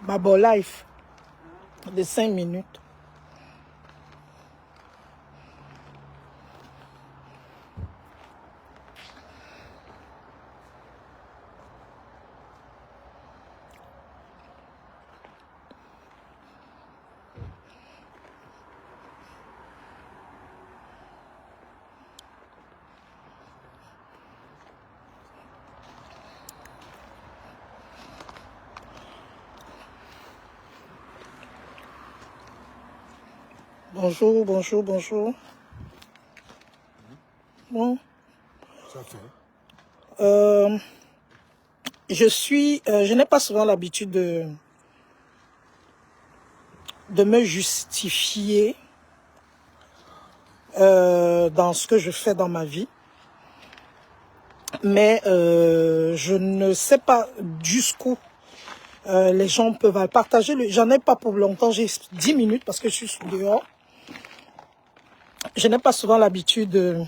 Babo Life de 5 minutes. Bonjour, bonjour, bonjour. Bon. Ça fait. Je n'ai pas souvent l'habitude de me justifier dans ce que je fais dans ma vie. Mais je ne sais pas jusqu'où les gens peuvent partager. J'en ai pas pour longtemps, j'ai 10 minutes parce que je suis dehors. Je n'ai pas souvent l'habitude de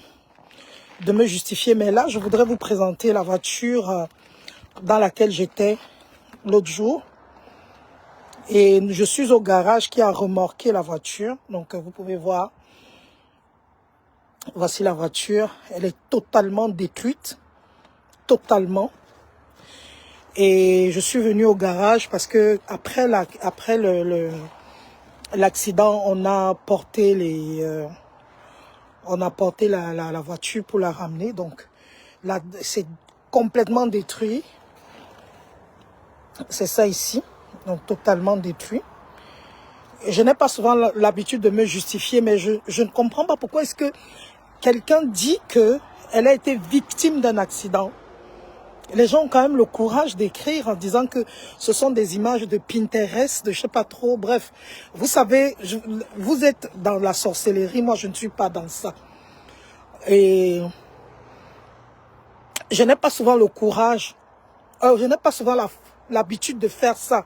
me justifier, mais là, je voudrais vous présenter la voiture dans laquelle j'étais l'autre jour. Et je suis au garage qui a remorqué la voiture. Donc, vous pouvez voir. Voici la voiture. Elle est totalement détruite. Totalement. Et je suis venu au garage parce que après l'accident, on a porté la voiture pour la ramener. Donc, là, c'est complètement détruit. C'est ça ici. Donc, totalement détruit. Je n'ai pas souvent l'habitude de me justifier, mais je ne comprends pas pourquoi est-ce que quelqu'un dit qu'elle a été victime d'un accident. Les gens ont quand même le courage d'écrire en disant que ce sont des images de Pinterest, de je sais pas trop, bref. Vous savez, vous êtes dans la sorcellerie, moi je ne suis pas dans ça. Et je n'ai pas souvent le courage, je n'ai pas souvent l'habitude de faire ça.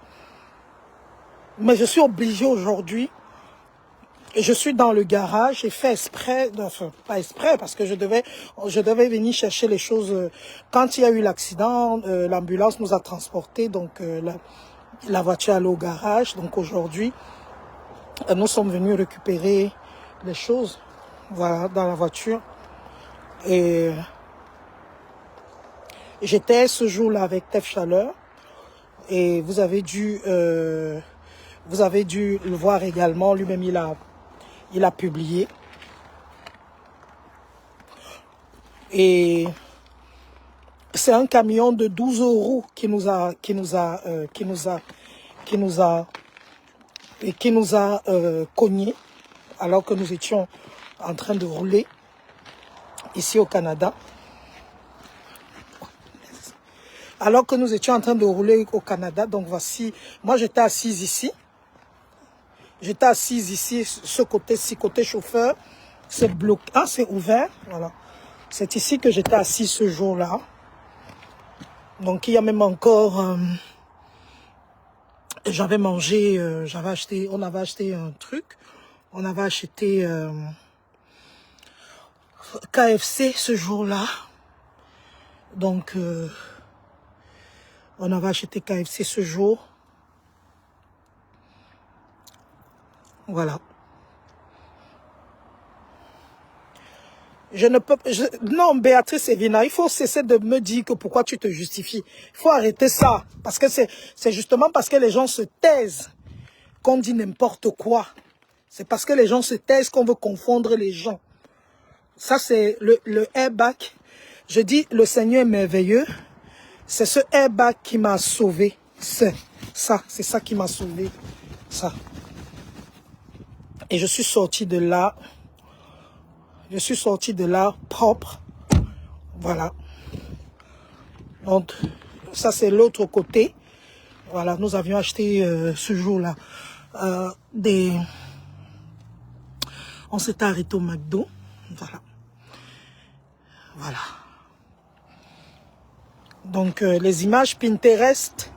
Mais je suis obligé aujourd'hui. Je suis dans le garage, j'ai fait exprès, enfin pas exprès parce que je devais venir chercher les choses. Quand il y a eu l'accident, l'ambulance nous a transportés, donc la voiture allait au garage. Donc aujourd'hui, nous sommes venus récupérer les choses, voilà, dans la voiture. Et j'étais ce jour-là avec Tef Chaleur et vous avez dû le voir également. Lui-même, il a publié. Et c'est un camion de 12 euros qui nous a cogné alors que nous étions en train de rouler ici au Canada. Alors que nous étions en train de rouler au Canada, donc voici, moi j'étais assise ici. J'étais assise ici, ce côté-ci, côté chauffeur. C'est bloqué, ah, c'est ouvert, voilà. C'est ici que j'étais assis ce jour-là. Donc il y a même encore, j'avais mangé, on avait acheté un truc. On avait acheté KFC ce jour-là. Donc on avait acheté KFC ce jour. Voilà. Je ne peux pas... Non, Béatrice Evina, il faut cesser de me dire que pourquoi tu te justifies. Il faut arrêter ça. Parce que c'est justement parce que les gens se taisent qu'on dit n'importe quoi. C'est parce que les gens se taisent qu'on veut confondre les gens. Ça, c'est le airbag. Je dis, le Seigneur est merveilleux. C'est ce airbag qui m'a sauvé. C'est ça qui m'a sauvé. Ça. Et je suis sorti de là. Je suis sorti de là propre. Voilà. Donc, ça c'est l'autre côté. Voilà, nous avions acheté ce jour-là on s'est arrêté au McDo. Voilà. Voilà. Donc, les images Pinterest,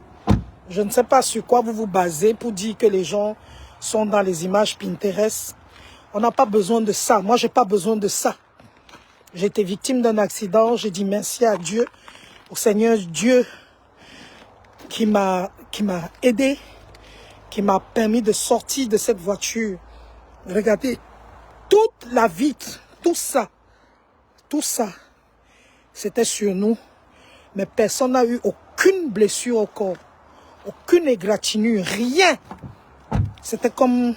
je ne sais pas sur quoi vous vous basez pour dire que les gens sont dans les images Pinterest. On n'a pas besoin de ça. Moi, j'ai pas besoin de ça. J'ai été victime d'un accident. J'ai dit merci à Dieu, au Seigneur Dieu qui m'a aidé, qui m'a permis de sortir de cette voiture. Regardez, toute la vitre, tout ça, c'était sur nous. Mais personne n'a eu aucune blessure au corps, aucune égratignure, rien. C'était comme...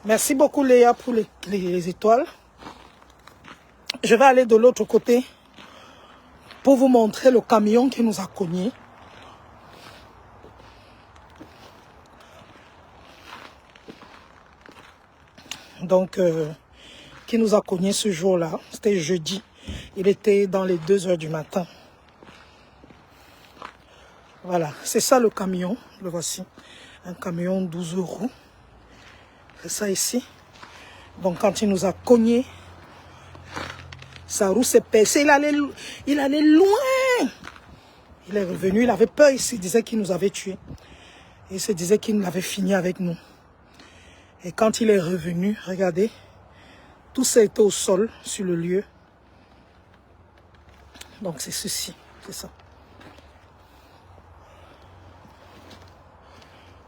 Merci beaucoup Léa pour les étoiles. Je vais aller de l'autre côté pour vous montrer le camion qui nous a cognés. Donc, qui nous a cognés ce jour-là. C'était jeudi. Il était dans les 2 heures du matin. Voilà, c'est ça le camion. Le voici. Un camion 12 roues. C'est ça ici. Donc, quand il nous a cognés, sa roue s'est percée. Il allait loin. Il est revenu. Il avait peur. Il se disait qu'il nous avait tués. Il se disait qu'il avait fini avec nous. Et quand il est revenu, regardez, tout ça était au sol, sur le lieu. Donc c'est ceci, c'est ça.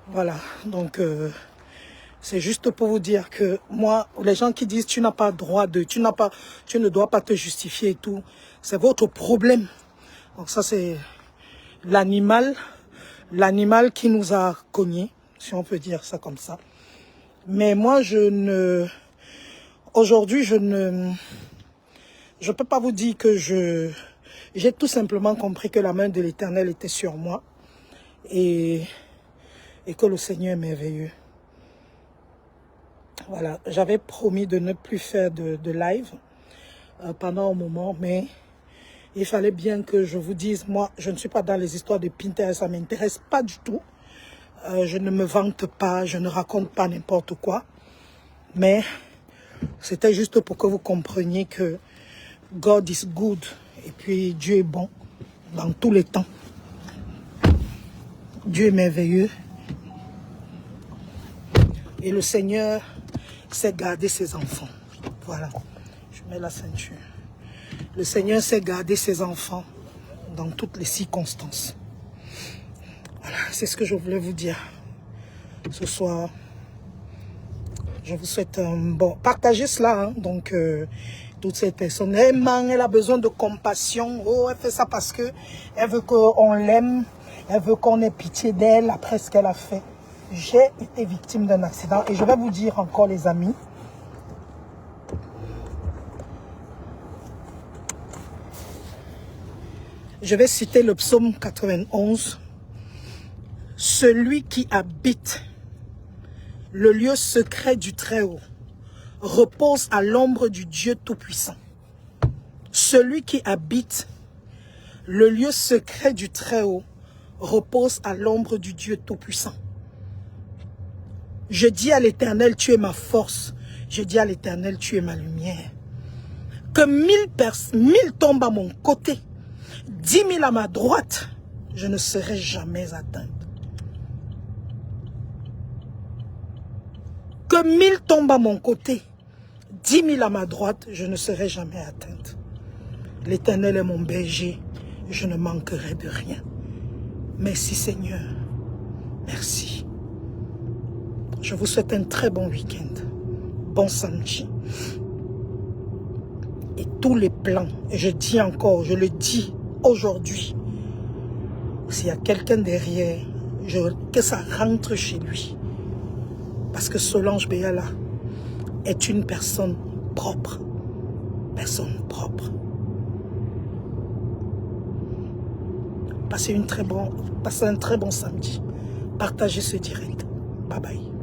Voilà, donc c'est juste pour vous dire que moi, les gens qui disent tu n'as pas droit de, tu ne dois pas te justifier et tout, c'est votre problème. Donc ça c'est l'animal qui nous a cognés, si on peut dire ça comme ça. Mais moi aujourd'hui je peux pas vous dire que j'ai tout simplement compris que la main de l'Éternel était sur moi et que le Seigneur est merveilleux. Voilà, j'avais promis de ne plus faire de live pendant un moment, mais il fallait bien que je vous dise, moi, je ne suis pas dans les histoires de Pinterest, ça ne m'intéresse pas du tout. Je ne me vante pas, je ne raconte pas n'importe quoi, mais c'était juste pour que vous compreniez que God is good, et puis Dieu est bon dans tous les temps. Dieu est merveilleux. Et le Seigneur sait garder ses enfants. Voilà, je mets la ceinture. Le Seigneur sait garder ses enfants dans toutes les circonstances. Voilà, c'est ce que je voulais vous dire ce soir. Je vous souhaite un bon... Partagez cela, hein. Donc, toutes ces personnes. Elle a besoin de compassion. Oh, elle fait ça parce que elle veut qu'on l'aime. Elle veut qu'on ait pitié d'elle après ce qu'elle a fait. J'ai été victime d'un accident. Et je vais vous dire encore, les amis. Je vais citer le psaume 91. Celui qui habite le lieu secret du Très-Haut repose à l'ombre du Dieu Tout-Puissant. Celui qui habite le lieu secret du Très-Haut repose à l'ombre du Dieu Tout-Puissant. Je dis à l'Éternel, tu es ma force. Je dis à l'Éternel, tu es ma lumière. Que 1000 tombent à mon côté, 10 000 à ma droite, je ne serai jamais atteinte. Que 1000 tombent à mon côté, 10 000 à ma droite, je ne serai jamais atteinte. L'Éternel est mon berger, je ne manquerai de rien. Merci Seigneur, merci. Je vous souhaite un très bon week-end, bon samedi. Et tous les plans, et je dis encore, je le dis aujourd'hui, s'il y a quelqu'un derrière, que ça rentre chez lui. Parce que Solange Béala est une personne propre. Personne propre. Passez un très bon samedi. Partagez ce direct. Bye bye.